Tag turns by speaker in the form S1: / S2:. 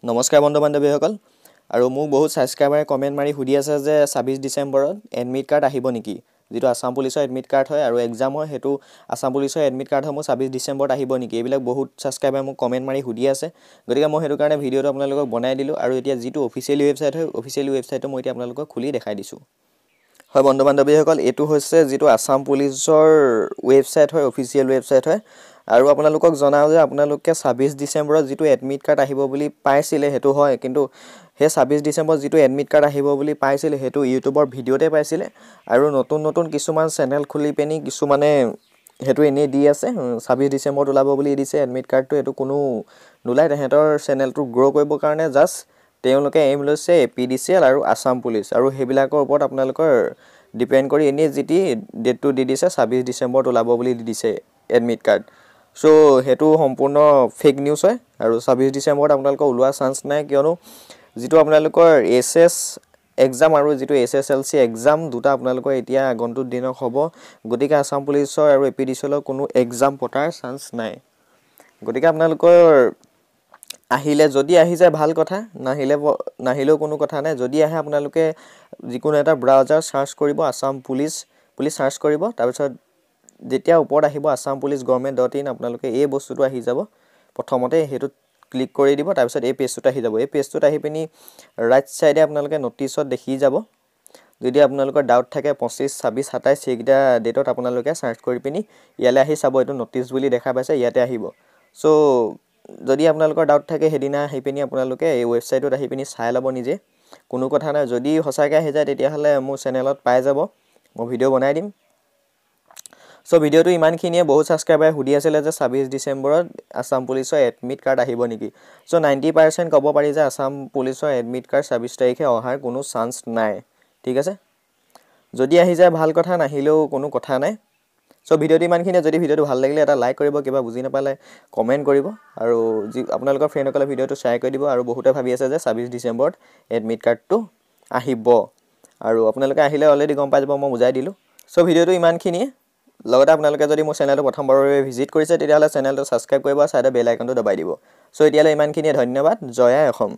S1: নমস্কাৰ বন্ধু বান্ধৱীসকল আৰু মোক বহুত সাবস্ক্ৰাইবাৰে কমেন্ট মাৰি সুধি আছে যে 26 ডিসেম্বৰত এডমিট কাৰ্ড আহিব নেকি যেটো আসাম পুলিচৰ এডমিট কাৰ্ড হয় আৰু এক্সাম হয় হেতু আসাম পুলিচৰ এডমিট কাৰ্ড হয় 26 ডিসেম্বৰত আহিব নেকি এইবিলাক বহুত সাবস্ক্ৰাইবাৰে মোক কমেন্ট মাৰি সুধি আছে গতিকে মই হেতু কাৰণে ভিডিওটো আপোনালোকক বনাই দিলো আৰু এতিয়া যেটো অফিচিয়েলি ৱেবসাইট হয় অফিচিয়েলি ৱেবসাইটটো মই এতিয়া আপোনালোকক খুলি দেখাই দিছো হয় বন্ধু বান্ধৱীসকল এটো হৈছে যেটো আসাম পুলিচৰ ৱেবসাইট হয় অফিচিয়েল ৱেবসাইট হয় আৰু আপোনালোকক জনাও যে আপোনালোকে 26 ডিসেম্বৰত যেটো এডমিট কাৰ্ড আহিব বুলি পাইছিলে হেতু হয় কিন্তু হে 26 ডিসেম্বৰত যেটো এডমিট কাৰ্ড আহিব বুলি পাইছিলে হেতু ইউটিউবৰ ভিডিওতে পাইছিলে আৰু নতুন কিছুমান চেনেল খুলি পেনি কিছুমানে হেতু এনে দি আছে 26 ডিসেম্বৰত ওলাব বুলি দিছে এডমিট কাৰ্ডটো এটো কোনো নুলাই তেহেতৰ চেনেলটো গ্ৰো কৰিবৰ কাৰণে জাস্ট তেওঁলোকে এম লৈছে এপিডিসিএল আৰু আসাম পুলিচ আৰু হেবিলাকৰ ওপৰত আপোনালোকৰ ডিপেন্ড কৰি এনে যেটি ডেটটো দি দিছে 26 ডিসেম্বৰত ওলাব বুলি দি দিছে এডমিট কাৰ্ড সো হেতু সম্পূৰ্ণ ফেক নিউজ হয় আৰু 26 ডিসেম্বৰত আপোনালোকৰ ওলোৱা চান্স নাই কিয়নো যেটো আপোনালোকৰ এসএস এক্সাম আৰু যেটো এসএসএলসি এক্সাম দুটা আপোনালোকৰ এতিয়া আগন্তুক দিনক হ'ব গতিকে আসাম পুলিচৰ আৰু এপিডিসিএলৰ কোনো এক্সাম পটাৰ চান্স নাই গতিকে আপোনালোকৰ আহিলে যদি আহি যায় ভাল কথা নাহিলেও কোনো কথা নাই যদি আহে আপোনালোকে যিকোনো এটা ব্ৰাউজাৰ সাৰ্চ কৰিব আসাম পুলিচ সাৰ্চ কৰিব তাৰ পিছত যেতিয়া ওপৰত আহিব assampolicegovernment.in আপোনালোকে এই বস্তুটো আহি যাব প্ৰথমতে হেতু ক্লিক কৰি দিব তাৰ পিছত এই পেজটো আহি যাব এই পেজটোত আহি পিনি ৰাইট সাইডে আপোনালোকে নোটিছত দেখি যাব যদি আপোনালোকৰ ডাউট থাকে 25 26 27 এইগিটা ডেটত আপোনালোকে সাৰ্চ কৰি পিনি ইয়ালে আহি চাব এটো নোটিছ বুলি দেখা পাইছে ইয়াতে আহিব সো যদি আপোনালোকৰ ডাউট থাকে হেদিনা আহি পিনি আপোনালোকে এই ৱেবসাইটত আহি পিনি চাই লব নিজে কোনো কথা নাই যদি হসাকে আহি যায় তেতিয়া হলে মোৰ চেনেলত পাই যাব মই ভিডিও বনাই দিম সো ভিডিওটো ইমানখিনিয়ে বহুত সাবস্ক্ৰাইবাৰে হুদি আছিল যে 26 ডিসেম্বৰত আসাম পুলিচৰ এডমিট কাৰ্ড আহিব নেকি সো 90% কব পাৰি যে আসাম পুলিচৰ এডমিট কাৰ্ড 26 তাৰিখে অহাৰ কোনো চান্স নাই ঠিক আছে যদি আহি যায় ভাল কথা নাহিলেও কোনো কথা নাই সো ভিডিওটো ইমানখিনিয়ে যদি ভিডিওটো ভাল লাগিলে এটা লাইক কৰিব কিবা বুজি নাপালে কমেন্ট কৰিব আৰু আপোনালোকৰ ফ্ৰেণ্ডসকলে ভিডিওটো শ্বেয়াৰ কৰি দিব আৰু বহুতে ভাবি আছে যে 26 ডিসেম্বৰত এডমিট কাৰ্ডটো আহিব আৰু আপোনালোকে আহিলে অলৰেডি গম পাই যাব মই বুজাই দিলো সো ভিডিওটো ইমানখিনিয়ে লগতে আপোনালোকে যদি মোৰ চেনেলটো প্ৰথমবাৰৰ বাবে ভিজিট কৰিছে তেতিয়া হলে চেনেলটো সাবস্ক্ৰাইব কৰিব আৰু সাইডৰ বেল আইকনটো দবাই দিব সো এতিয়ালৈ ইমানখিনিয়ে ধন্যবাদ জয় অসম